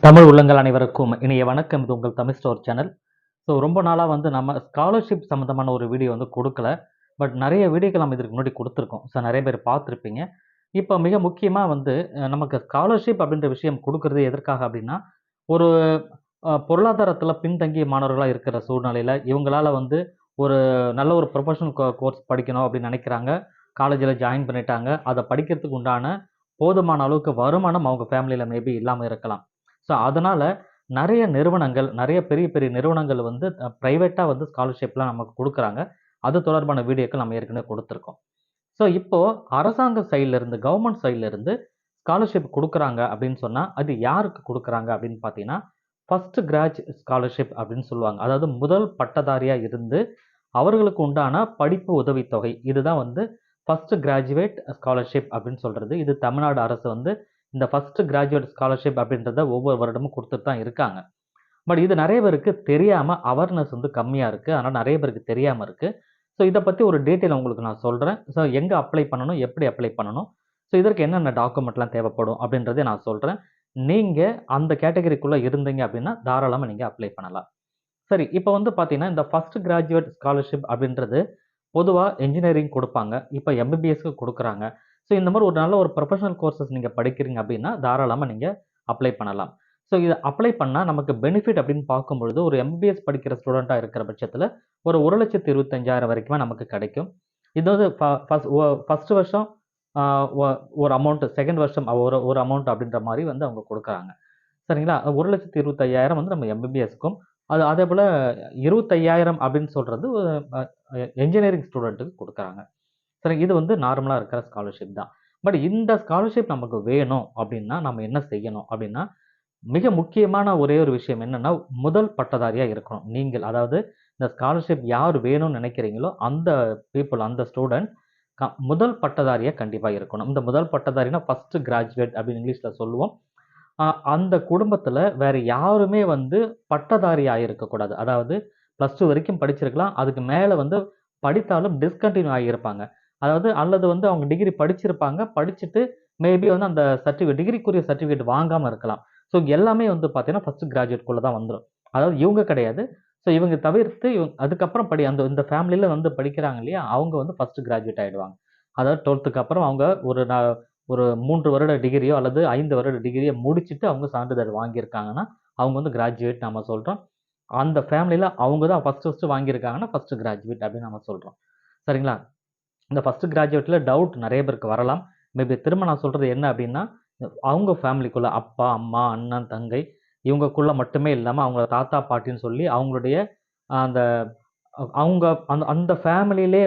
தமிழ் உள்ளங்கள் அனைவருக்கும் இனிய வணக்கம். இது உங்கள் தமிழ் ஸ்டோர் சேனல். ரொம்ப நாளாக நம்ம ஸ்காலர்ஷிப் சம்மந்தமான ஒரு வீடியோ கொடுக்கல. பட் நிறைய வீடியோக்கள் நம்ம இதுக்கு முன்னாடி கொடுத்துருக்கோம். நிறைய பேர் பார்த்துருப்பீங்க. இப்போ மிக முக்கியமாக நமக்கு ஸ்காலர்ஷிப் அப்படின்ற விஷயம் கொடுக்கறது எதற்காக அப்படின்னா, ஒரு பொருளாதாரத்தில் பின்தங்கிய மாணவர்களாக இருக்கிற சூழ்நிலையில் இவங்களால ஒரு நல்ல ஒரு ப்ரொஃபஷனல் கோர்ஸ் படிக்கணும் அப்படின்னு நினைக்கிறாங்க. காலேஜில் ஜாயின் பண்ணிட்டாங்க. அதை படிக்கிறதுக்கு உண்டான போதுமான அளவுக்கு வருமானம் அவங்க ஃபேமிலியில் மேபி இல்லாமல் இருக்கலாம். அதனால நெறைய நிறுவனங்கள், நெறைய பெரிய பெரிய நிறுவனங்கள் பிரைவேட்டா ஸ்காலர்ஷிப்லாம் நமக்கு குடுக்குறாங்க. அது தொடர்பான வீடியோக்கள் நம்ம ஏற்கனவே குடுத்துருக்கோம். இப்போ அரசாங்க சைட்ல இருந்து, கவர்ன்மெண்ட் சைட்ல இருந்து ஸ்காலர்ஷிப் குடுக்குறாங்க அப்படின்னு சொன்னா, அது யாருக்கு குடுக்குறாங்க அப்படின்னு பார்த்தீங்கன்னா, ஃபர்ஸ்ட் ஸ்காலர்ஷிப் அப்படின்னு சொல்லுவாங்க. அதாவது முதல் பட்டதாரியா இருந்து அவர்களுக்கு உண்டான படிப்பு உதவித்தொகை. இதுதான் ஃபர்ஸ்ட் கிராஜுவேட் ஸ்காலர்ஷிப் அப்படின்னு சொல்றது. இது தமிழ்நாடு அரசு இந்த ஃபர்ஸ்ட் கிராஜுவேட் ஸ்காலர்ஷிப் அப்படின்றத ஒவ்வொரு வருடமும் குடுத்துட்டு தான் இருக்காங்க. பட் இது நெறைய பேருக்கு தெரியாம அவேர்னஸ் கம்மியா இருக்கு. அதனால நெறைய பேருக்கு தெரியாம இருக்கு. இத பத்தி ஒரு டீட்டெயில் உங்களுக்கு நான் சொல்றேன். எங்க அப்ளை பண்ணணும்? எப்படி அப்ளை பண்ணணும்? இதற்கு என்னென்ன டாக்குமெண்ட்லாம் தேவைப்படும்? அப்படின்றத நான் சொல்றேன். நீங்க அந்த கேட்டகரிக்குள்ள இருந்தீங்க அப்படின்னா, தாராளமா நீங்க அப்ளை பண்ணலாம். சரி, இப்ப பார்த்தீங்கன்னா, இந்த ஃபர்ஸ்ட் கிராஜுவேட் ஸ்காலர்ஷிப் அப்படின்றது பொதுவா என்ஜினியரிங் குடுப்பாங்க. இப்ப எம்பிபிஎஸ்க்கு குடுக்குறாங்க. இந்த மாரி ஒரு நல்ல ஒரு ப்ரொஃபஷனல் கோர்ஸஸ் நீங்க படிக்கிறீங்க அப்படின்னா, தாராளமா நீங்க அப்ளை பண்ணலாம். இத அப்ளை பண்ணா நமக்கு பெனிஃபிட் அப்படின்னு பார்க்கும்பொழுது, ஒரு எம்பிபிஎஸ் படிக்கிற ஸ்டூடெண்ட்டா இருக்கிற பட்சத்தில, ஒரு 1,25,000 வரைக்குமே நமக்கு கிடைக்கும். இது ஃபர்ஸ்ட் வருஷம் அ ஒ ஒரு அமௌண்ட், செகண்ட் வருஷம் ஒரு அமௌண்ட் அப்படின்ற மாரி அவங்க குடுக்குறாங்க. சரிங்களா? 1,25,000 நம்ம எம்பிபிஎஸ்க்கும், அதேபோல 25,000 அப்படின்னு சொல்றது அ என்ஜினியரிங் ஸ்டூடெண்ட்டுக்கு குடுக்குறாங்க. சரி, இது நார்மலா இருக்கிற ஸ்காலர்ஷிப் தான். பட் இந்த ஸ்காலர்ஷிப் நமக்கு வேணும் அப்படின்னா, நம்ம என்ன செய்யணும் அப்படின்னா, மிக முக்கியமான ஒரே ஒரு விஷயம் என்னன்னா, முதல் பட்டதாரியா இருக்கணும். நீங்கள் அதாவது இந்த ஸ்காலர்ஷிப் யார் வேணும்னு நினைக்கிறீங்களோ, அந்த பீப்பிள், அந்த ஸ்டூடண்ட் முதல் பட்டதாரியா கண்டிப்பா இருக்கணும். இந்த முதல் பட்டதாரின்னா ஃபர்ஸ்ட் கிராஜுவேட் அப்படின்னு இங்கிலீஷ்ல சொல்லுவோம். அந்த குடும்பத்தில வேற யாருமே பட்டதாரி ஆயிருக்கக்கூடாது. அதாவது +2 வரைக்கும் படிச்சிருக்கலாம். அதுக்கு மேல படித்தாலும் டிஸ்கன்டின்யூ ஆகியிருப்பாங்க. அதாவது அல்லது அவங்க டிகிரி படிச்சிருப்பாங்க. படிச்சுட்டு மேபி அந்த டிகிரிக்குரிய சர்டிஃபிகேட் வாங்காம இருக்கலாம். எல்லாமே பார்த்தீங்கன்னா, ஃபர்ஸ்ட் கிராஜுவேட்குள்ள தான் வந்துரும். அதாவது இவங்க கிடையாது. இவங்க தவிர்த்து அதுக்கப்புறம் அந்த இந்த ஃபேமிலில படிக்கிறாங்க இல்லையா? அவங்க ஃபர்ஸ்ட் கிராஜுவேட் ஆயிடுவாங்க. அதாவது 12க்கு அப்புறம் அவங்க ஒரு 3 வருட டிகிரியோ அல்லது 5 வருட டிகிரியோ முடிச்சுட்டு அவங்க சான்றிதழ் வாங்கியிருக்காங்கன்னா, அவங்க கிராஜுவேட் நாம சொல்றோம். அந்த ஃபேமிலில அவங்க தான் ஃபர்ஸ்ட் வாங்கியிருக்காங்கன்னா, ஃபர்ஸ்ட் கிராஜுவேட் அப்படின்னு நம்ம சொல்றோம். சரிங்களா? இந்த ஃபர்ஸ்ட் கிராஜுவேட்ல டவுட் நெறைய பேருக்கு வரலாம். மேபி திரும்ப நான் சொல்றது என்ன அப்படின்னா, அவங்க ஃபேமிலிக்குள்ள அப்பா, அம்மா, அண்ணன், தங்கை இவங்கக்குள்ள மட்டுமே இல்லாம, அவங்க தாத்தா, பாட்டின்னு சொல்லி அவங்களுடைய அந்த அவங்க அந்த அந்த ஃபேமிலியிலே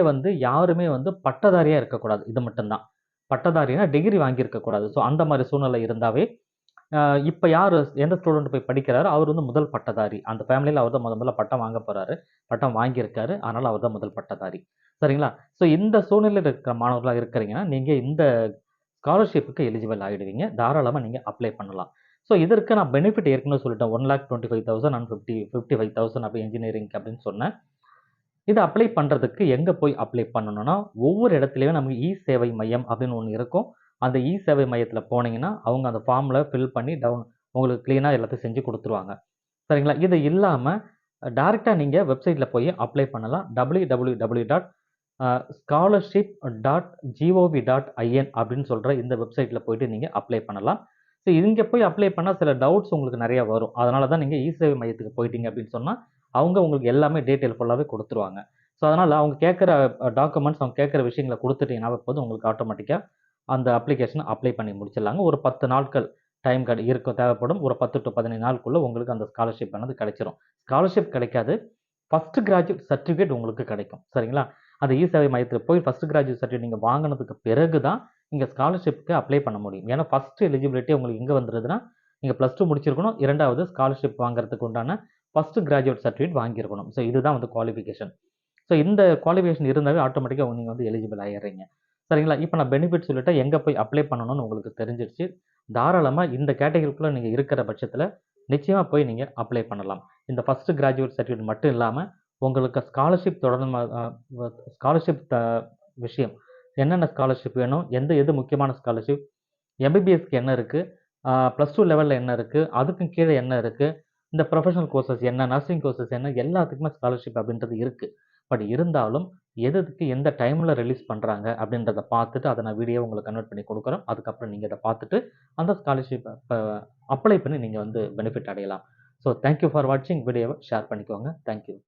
யாருமே பட்டதாரியா இருக்கக்கூடாது. இது மட்டும் தான். பட்டதாரின்னா டிகிரி வாங்கியிருக்க கூடாது. அந்த மாரி சூழ்நிலை இருந்தாவே, அ இப்ப யாரு எந்த ஸ்டூடண்ட் போய் படிக்கிறாரோ, அவர் முதல் பட்டதாரி. அந்த ஃபேமிலில அவர் தான் முதல்ல பட்டம் வாங்க போறாரு. பட்டம் வாங்கியிருக்காரு. அதனால அவர் தான் முதல் பட்டதாரி. சரிங்களா? இந்த சூழ்நிலையில இருக்கிற மாணவர்களா இருக்கிறீங்கன்னா, நீங்க இந்த ஸ்காலர்ஷிப்க்கு எலிஜிபிள் ஆயிடுவீங்க. தாராளமா நீங்க அப்ளை பண்ணலாம். இதற்கு நான் பெனிஃபிட் ஏற்கனவே சொல்லிட்டேன். 1,25,000 அண்ட் 55,000 அப்படி இன்ஜினியரிங்க்கு அப்படின்னு சொன்னேன். இத அப்ளை பண்றதுக்கு எங்க போய் அப்ளை பண்ணணும்னா, ஒவ்வொரு இடத்துலயும் நமக்கு சேவை மையம் அப்படின்னு ஒண்ணு இருக்கும். அந்த சேவை மையத்துல போனீங்கன்னா, அவங்க அந்த ஃபார்ம்ல ஃபில் பண்ணி உங்களுக்கு கிளீனா எல்லாத்தையும் செஞ்சு குடுத்துருவாங்க. சரிங்களா? இது இல்லாம டைரக்ட்டா நீங்க வெப்சைட்ல போய் அப்ளை பண்ணலாம். www.scholarship.gov.in அப்படின்னு சொல்ற இந்த வெப்சைட்ல போயிட்டு நீங்க அப்ளை பண்ணலாம். இங்க போய் அப்ளை பண்ணா சில டவுட்ஸ் உங்களுக்கு நெறைய வரும். அதனால தான் நீங்க சேவை மையத்துக்கு போயிட்டீங்க அப்படின்னு சொன்னா, அவங்க உங்களுக்கு எல்லாமே டீட்டெயில் ஃபுல்லாவே குடுத்துருவாங்க. அதனால அவங்க கேட்கிற டாக்குமெண்ட்ஸ், அவங்க கேட்கிற விஷயங்கள குடுத்துட்டீங்கன்னாவே போதும், உங்களுக்கு ஆட்டோமேட்டிக்கா அந்த அப்ளிகேஷன அப்ளை பண்ணி முடிச்சிடலாங்க. ஒரு 10 நாட்கள் டைம் தேவைப்படும். ஒரு 10 டூ 15 நாளுக்குள்ள உங்களுக்கு அந்த ஸ்காலர்ஷிப் ஆனது கிடைச்சிரும். ஸ்காலர்ஷிப் கிடைக்காது. ஃபர்ஸ்ட் கிராஜுவேட் சர்டிஃபிகேட் உங்களுக்கு கிடைக்கும். சரிங்களா? அந்த சேவை மையத்தில போய் ஃபர்ஸ்ட் கிராஜுவேட் சர்டிஃபிகேட் நீங்க வாங்குனதுக்கு பிறகு தான், நீங்க ஸ்காலர்ஷிப்க்கு அப்ளை பண்ண முடியும். ஏன்னா, ஃபர்ஸ்ட் எலிஜிபிலிட்டி உங்களுக்கு எங்க வந்துருதுன்னா, நீங்க +2 முடிச்சிருக்கணும். 2வது ஸ்காலர்ஷிப் வாங்குறதுக்கு உண்டான ஃபர்ஸ்ட் கிராஜுவேட் சர்டிஃபிகேட் வாங்கியிருக்கணும். இதுதான் குவாலிஃபிகேஷன். இந்த குவாலிஃபிகேஷன் இருந்தாவே ஆட்டோமேட்டிக்கா நீங்க எலிஜிபிள் ஆயிர்றீங்க. சரிங்களா? இப்ப நான் பெனிஃபிட் சொல்லிட்டேன். எங்க போய் அப்ளை பண்ணணும்னு உங்களுக்கு தெரிஞ்சிருச்சு. தாராளமா இந்த கேட்டகரிக்குள்ள நீங்க இருக்கிற பட்சத்தில, நிச்சயமா போய் நீங்க அப்ளை பண்ணலாம். இந்த ஃபர்ஸ்ட் கிராஜுவேட் சர்டிஃபிகேட் மட்டும் இல்லாம, உங்களுக்கு ஸ்காலர்ஷிப் தொடர்ந்து ஸ்காலர்ஷிப் விஷயம். என்னென்ன ஸ்காலர்ஷிப் வேணும்? எது முக்கியமான ஸ்காலர்ஷிப்? எம்பிபிஎஸ்க்கு என்ன இருக்கு? +2 லெவல்ல என்ன இருக்கு? அதுக்கும் கீழ என்ன இருக்கு? இந்த ப்ரொஃபஷனல் கோர்சஸ் என்ன? நர்சிங் கோர்சஸ் என்ன? எல்லாத்துக்குமே ஸ்காலர்ஷிப் அப்படின்றது இருக்கு. பட் இருந்தாலும் எது எதுக்கு எந்த டைம்ல ரிலீஸ் பண்றாங்க அப்படின்றத பார்த்துட்டு, அத நான் வீடியோவா உங்களுக்கு கன்வெர்ட் பண்ணி குடுக்குறோம். அதுக்கப்புறம் நீங்க இத பார்த்துட்டு, அந்த ஸ்காலர்ஷிப்ப அப்ளை பண்ணி நீங்க வந்து பெனிஃபிட் அடையலாம். ஸோ தேங்க் யூ ஃபார் வாட்சிங். வீடியோவ ஷேர் பண்ணிக்கோங்க. Thank you.